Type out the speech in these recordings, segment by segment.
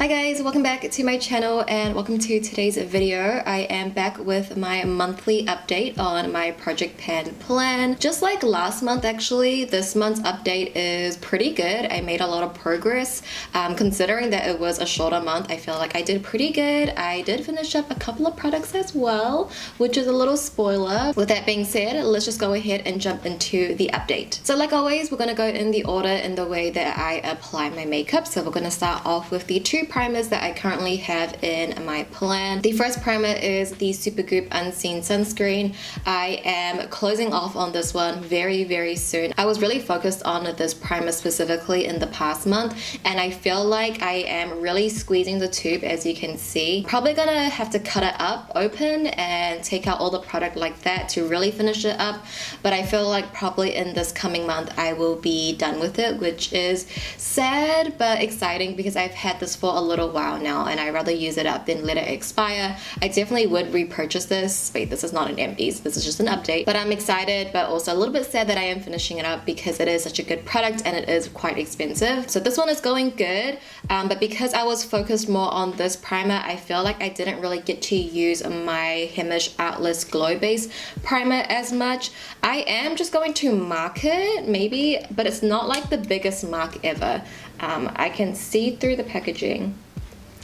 Hi guys, welcome back to my channel and welcome to today's video. I am back with my monthly update on my project pan plan. Just like last month actually, this month's update is pretty good. I made a lot of progress. Considering that it was a shorter month, I feel like I did pretty good. I did finish up a couple of products as well, which is a little spoiler. With that being said, let's just go ahead and jump into the update. So like always, we're gonna go in the order in the way that I apply my makeup. So we're gonna start off with the two primers that I currently have in my plan. The first primer is the Supergoop Unseen Sunscreen. I am closing off on this one very soon. I was really focused on this primer specifically in the past month, and I feel like I am really squeezing the tube, as you can see. Probably gonna have to cut it up open and take out all the product like that to really finish it up, but I feel like probably in this coming month I will be done with it, which is sad but exciting because I've had this for a little while now and I'd rather use it up than let it expire. I definitely would repurchase this. Wait, this is not an empties, this is just an update, but I'm excited but also a little bit sad that I am finishing it up because it is such a good product and it is quite expensive. So this one is going good, but because I was focused more on this primer, I feel like I didn't really get to use my Hemish Artlist Glow Base primer as much. I am just going to mark it maybe, but it's not like the biggest mark ever. I can see through the packaging.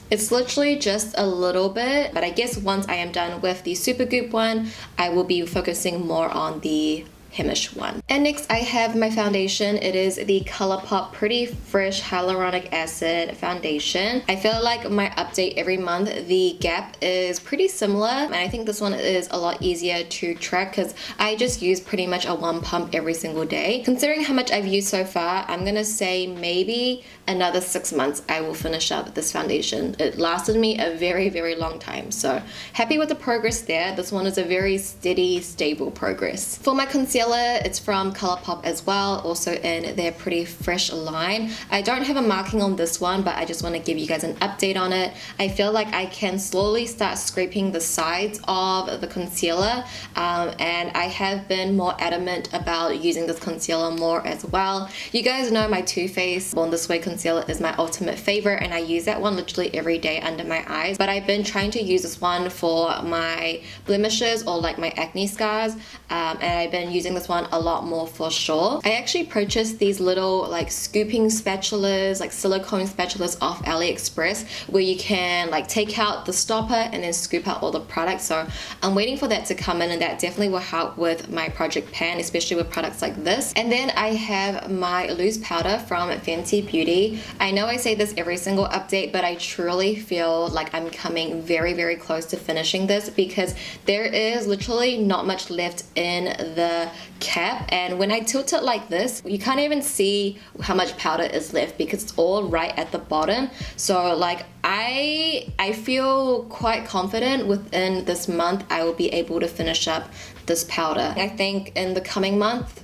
It's literally just a little bit, but I guess once I am done with the Supergoop one, I will be focusing more on the Hemish one. And next I have my foundation. It is the ColourPop Pretty Fresh Hyaluronic Acid Foundation. I feel like my update every month, the gap is pretty similar, and I think this one is a lot easier to track because I just use pretty much a one pump every single day. Considering how much I've used so far, I'm gonna say maybe another 6 months I will finish up this foundation. It lasted me a very long time, so happy with the progress there. This one is a very steady, stable progress. For my concealer, it's from ColourPop as well, also in their Pretty Fresh line. I don't have a marking on this one, but I just want to give you guys an update on it. I feel like I can slowly start scraping the sides of the concealer, and I have been more adamant about using this concealer more as well. You guys know my Too Faced Born This Way concealer is my ultimate favorite, and I use that one literally every day under my eyes, but I've been trying to use this one for my blemishes or like my acne scars, and I've been using this one a lot more for sure. I actually purchased these little like scooping spatulas, like silicone spatulas off AliExpress, where you can like take out the stopper and then scoop out all the products. So I'm waiting for that to come in, and that definitely will help with my project pan, especially with products like this. And then I have my loose powder from Fenty Beauty. I know I say this every single update, but I truly feel like I'm coming very close to finishing this because there is literally not much left in the cap, and when I tilt it like this, you can't even see how much powder is left because it's all right at the bottom. So like I feel quite confident within this month I will be able to finish up this powder. I think in the coming month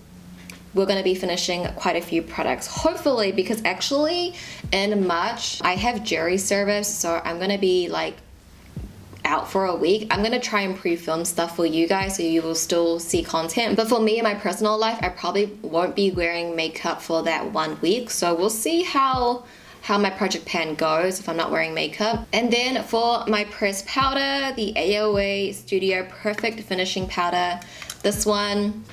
we're going to be finishing quite a few products, hopefully, because actually in March I have jury service, so I'm going to be like out for a week. I'm gonna try and pre-film stuff for you guys so you will still see content, but for me in my personal life I probably won't be wearing makeup for that 1 week, so we'll see how my project pan goes if I'm not wearing makeup. And then for my pressed powder, the AOA Studio Perfect Finishing Powder, this one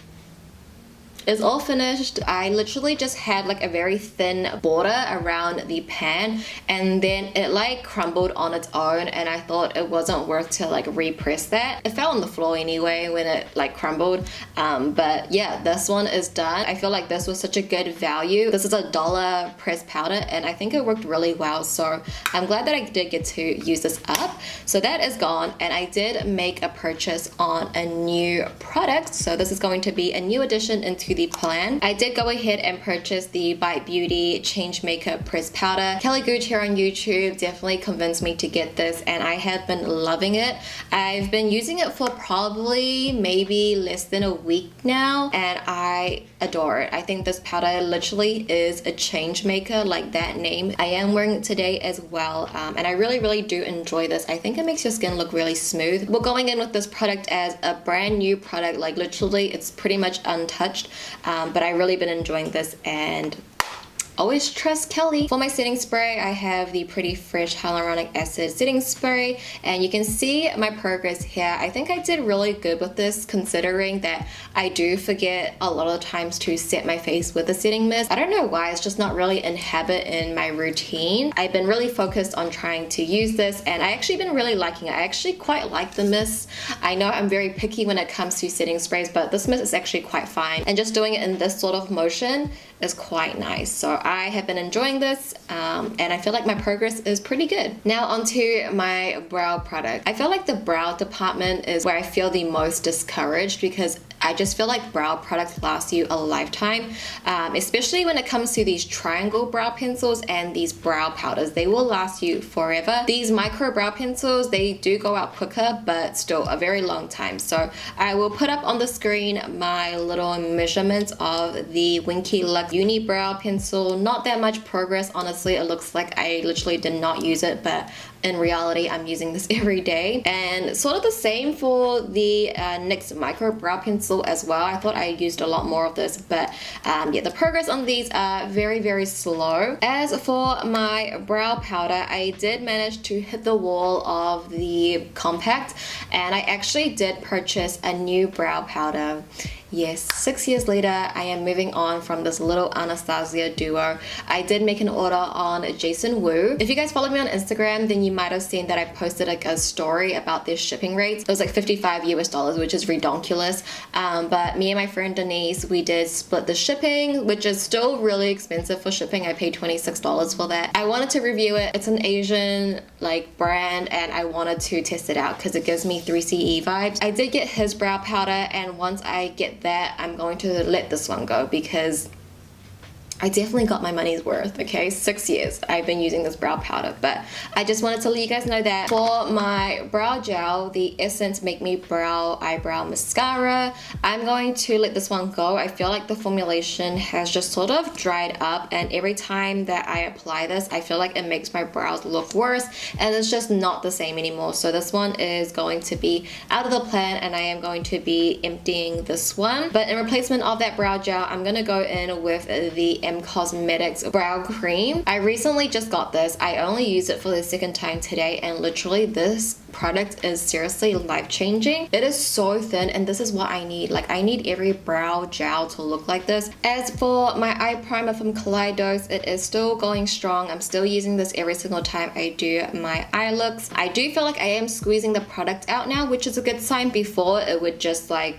is all finished. I literally just had like a very thin border around the pan, and then it like crumbled on its own, and I thought it wasn't worth to like repress that. It fell on the floor anyway when it like crumbled, but yeah, this one is done. I feel like this was such a good value. This is $1 pressed powder and I think it worked really well, so I'm glad that I did get to use this up. So that is gone, and I did make a purchase on a new product, so this is going to be a new addition into the plan. I did go ahead and purchase the Bite Beauty Change Makeup Pressed Powder. Kelly Gooch here on YouTube definitely convinced me to get this, and I have been loving it. I've been using it for probably maybe less than a week now, and I adore it. I think this powder literally is a change maker, like that name. I am wearing it today as well, and I really do enjoy this. I think it makes your skin look really smooth. We're going in with this product as a brand new product, like literally it's pretty much untouched, but I've really been enjoying this, and always trust Kelly. For my setting spray, I have the Pretty Fresh Hyaluronic Acid setting spray, and you can see my progress here. I think I did really good with this, considering that I do forget a lot of times to set my face with a setting mist. I don't know why, it's just not really in habit in my routine. I've been really focused on trying to use this, and I actually been really liking it. I actually quite like the mist. I know I'm very picky when it comes to setting sprays, but this mist is actually quite fine, and just doing it in this sort of motion is quite nice. So I have been enjoying this, and I feel like my progress is pretty good. Now onto my brow product. I feel like the brow department is where I feel the most discouraged, because I just feel like brow products last you a lifetime, especially when it comes to these triangle brow pencils and these brow powders. They will last you forever. These micro brow pencils, they do go out quicker, but still a very long time. So I will put up on the screen my little measurements of the Winky Luxe Unibrow pencil. Not that much progress, honestly. It looks like I literally did not use it, but in reality, I'm using this every day. And sort of the same for the NYX Micro Brow Pencil as well. I thought I used a lot more of this, but yeah, the progress on these are very, very slow. As for my brow powder, I did manage to hit the wall of the compact, and I actually did purchase a new brow powder. Yes, 6 years later, I am moving on from this little Anastasia duo. I did make an order on Jason Wu. If you guys follow me on Instagram, then you might have seen that I posted like a story about their shipping rates. It was like $55 US, which is redonkulous. But me and my friend Denise, we did split the shipping, which is still really expensive for shipping. I paid $26 for that. I wanted to review it. It's an Asian like brand, and I wanted to test it out because it gives me 3CE vibes. I did get his brow powder, and once I get that, I'm going to let this one go because I definitely got my money's worth, okay? 6 years I've been using this brow powder, but I just wanted to let you guys know that. For my brow gel, the Essence Make Me Brow Eyebrow Mascara, I'm going to let this one go. I feel like the formulation has just sort of dried up, and every time that I apply this, I feel like it makes my brows look worse, and it's just not the same anymore. So this one is going to be out of the plan, and I am going to be emptying this one. But in replacement of that brow gel, I'm gonna go in with the Cosmetics brow cream. I recently just got this. I only used it for the second time today, and literally this product is seriously life-changing. It is so thin, and this is what I need. Like, I need every brow gel to look like this. As for my eye primer from Kaleidos, it is still going strong. I'm still using this every single time I do my eye looks. I do feel like I am squeezing the product out now, which is a good sign. Before, it would just like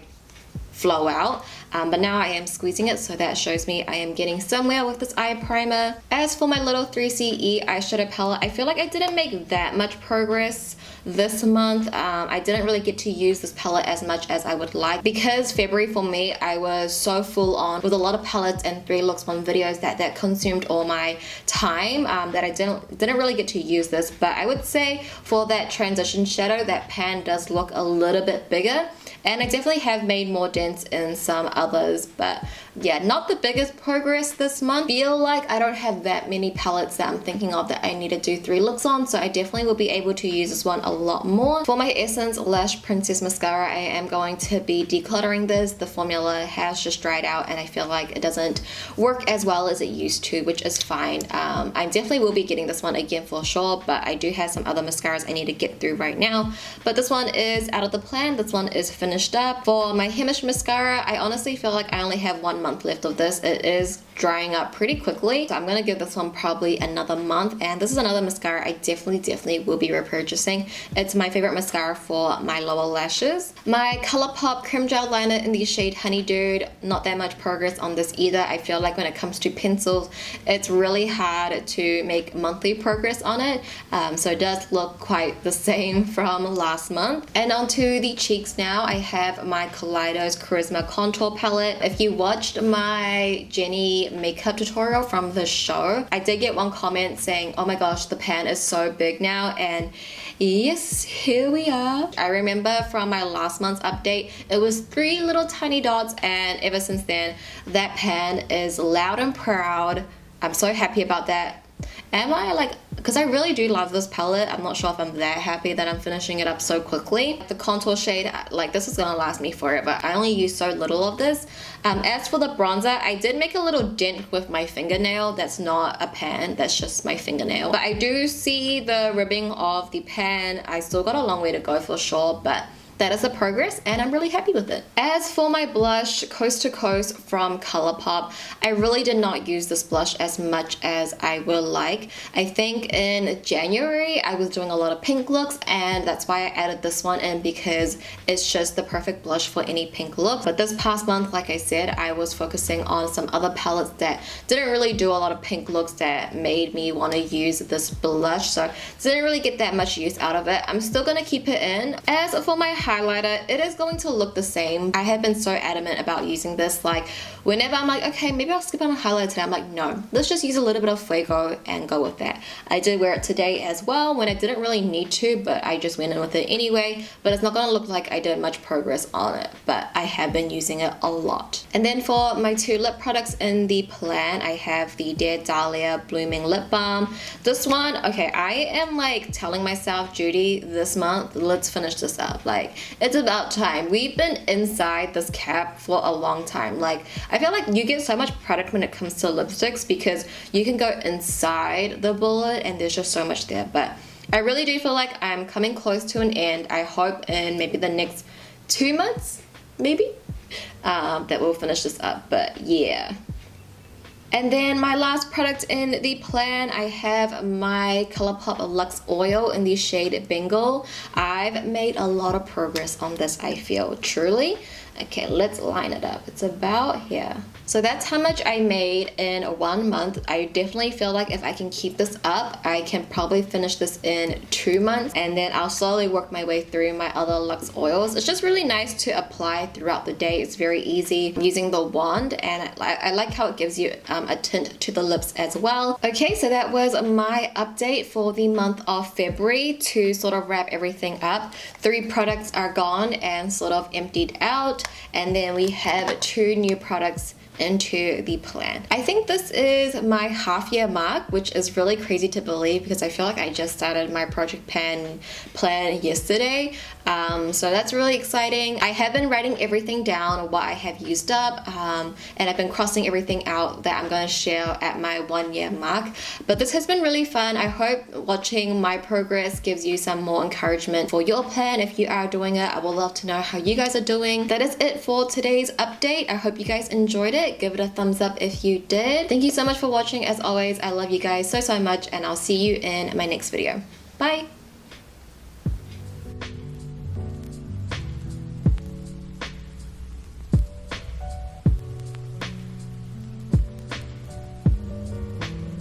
flow out, but now I am squeezing it, so that shows me I am getting somewhere with this eye primer. As for my little 3CE eyeshadow palette, I feel like I didn't make that much progress this month. I didn't really get to use this palette as much as I would like, because February for me, I was so full on with a lot of palettes and 3 looks 1 videos that consumed all my time, that I didn't really get to use this. But I would say for that transition shadow, that pan does look a little bit bigger, and I definitely have made more dents in some others, but yeah, not the biggest progress this month. Feel like I don't have that many palettes that I'm thinking of that I need to do 3 looks on, so I definitely will be able to use this one a lot more. For my Essence Lash Princess Mascara, I am going to be decluttering this. The formula has just dried out, and I feel like it doesn't work as well as it used to, which is fine. I definitely will be getting this one again for sure, but I do have some other mascaras I need to get through right now. But this one is out of the plan. This one is finished up. For my Hemish mascara, I honestly feel like I only have 1 month left of this. It is drying up pretty quickly, so I'm gonna give this one probably another month. And this is another mascara I definitely will be repurchasing. It's my favorite mascara for my lower lashes. My ColourPop Cream Gel Liner in the shade Honey Dude, not that much progress on this either. I feel like when it comes to pencils, it's really hard to make monthly progress on it, so it does look quite the same from last month. And onto the cheeks now, I have my Kaleidos Charisma Contour Palette. If you watched my Jenny makeup tutorial from the show, I did get one comment saying, oh my gosh, the pan is so big now, and yes, here we are. I remember from my last month's update, it was 3 little tiny dots, and ever since then, that pan is loud and proud. I'm so happy about that. am I like, because I really do love this palette, I'm not sure if I'm that happy that I'm finishing it up so quickly. The contour shade, like this is gonna last me forever. I only use so little of this. As for the bronzer, I did make a little dent with my fingernail. That's not a pan, that's just my fingernail. But I do see the ribbing of the pan. I still got a long way to go for sure, but that is the progress and I'm really happy with it. As for my blush, Coast to Coast from ColourPop, I really did not use this blush as much as I would like. I think in January I was doing a lot of pink looks and that's why I added this one in, because it's just the perfect blush for any pink look. But this past month, like I said, I was focusing on some other palettes that didn't really do a lot of pink looks that made me want to use this blush, so didn't really get that much use out of it. I'm still gonna keep it in. As for my highlighter, it is going to look the same. I have been so adamant about using this. Like whenever I'm like, okay, maybe I'll skip on a highlighter today, I'm like, no, let's just use a little bit of Fuego and go with that. I did wear it today as well when I didn't really need to, but I just went in with it anyway. But it's not going to look like I did much progress on it, but I have been using it a lot. And then for my two lip products in the plan, I have the Dear Dahlia Blooming Lip Balm. This one, okay, I am like telling myself, Judy, this month, let's finish this up. Like, it's about time. We've been inside this cap for a long time. Like, I feel like you get so much product when it comes to lipsticks because you can go inside the bullet and there's just so much there. But I really do feel like I'm coming close to an end. I hope in maybe the next 2 months, maybe, that we'll finish this up. But yeah. And then my last product in the plan, I have my ColourPop Luxe Oil in the shade Bengal. I've made a lot of progress on this, I feel, truly. Okay, let's line it up. It's about here. So that's how much I made in 1 month. I definitely feel like if I can keep this up, I can probably finish this in 2 months, and then I'll slowly work my way through my other Luxe oils. It's just really nice to apply throughout the day. It's very easy using the wand, and I like how it gives you a tint to the lips as well. Okay, so that was my update for the month of February. To sort of wrap everything up, 3 products are gone and sort of emptied out, and then we have 2 new products into the plan. I think this is my half-year mark, which is really crazy to believe because I feel like I just started my project plan yesterday. So that's really exciting. I have been writing everything down, what I have used up, and I've been crossing everything out that I'm going to share at my 1 year mark. But this has been really fun. I hope watching my progress gives you some more encouragement for your plan if you are doing it. I would love to know how you guys are doing. That is it for today's update. I hope you guys enjoyed it. Give it a thumbs up if you did. Thank you so much for watching. As always, I love you guys so much, and I'll see you in my next video. Bye!